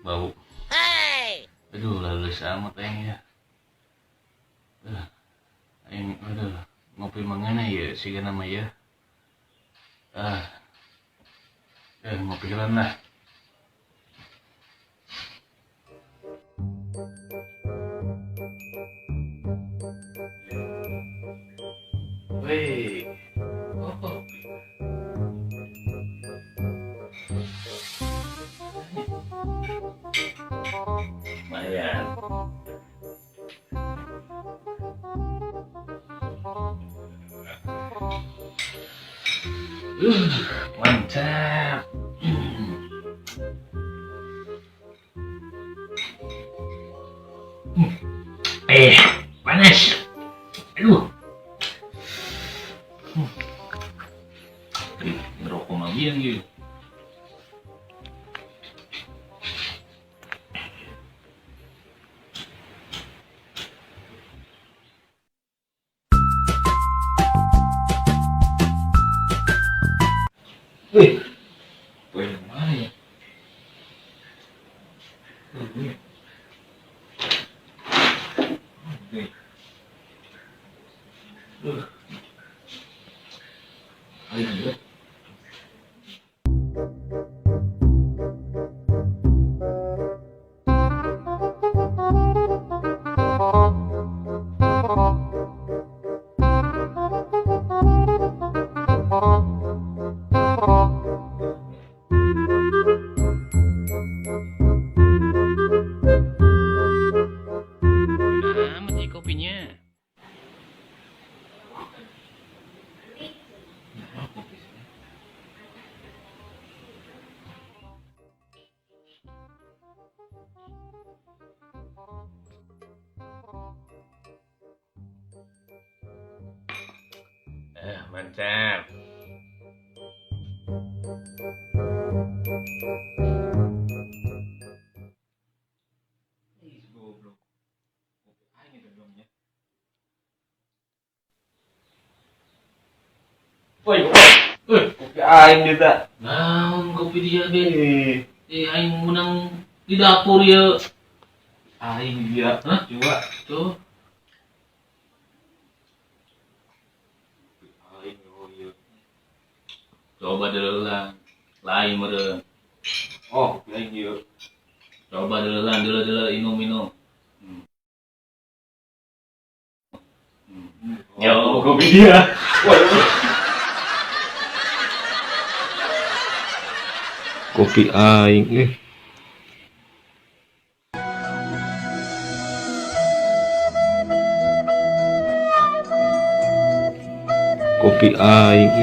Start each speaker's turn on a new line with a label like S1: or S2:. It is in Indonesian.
S1: Bau. Aduh, lalu amat aing ya. Aing, aduh, ngopi mangana ya, siga nama ya. Ngopi heula lah. Weh, kopi. Lumayan. Mantap. Panas. Aduh. Ngerokok mah biang gitu. Poin yang mana ya? Amat sih kopinya. Mantap.
S2: Kopi aing juga.
S1: Naon kopi dia be? Aing menang di dapur ya.
S2: Aing dia.
S1: Hah?
S2: Coba.
S1: Tuh.
S2: Aing oh iya.
S1: Coba dulu lah. Lain meureun.
S2: Oh, kopi aing dia.
S1: Coba dulu lah, dulu minum.
S2: Yo, kopi dia. Kopi aing kopi aing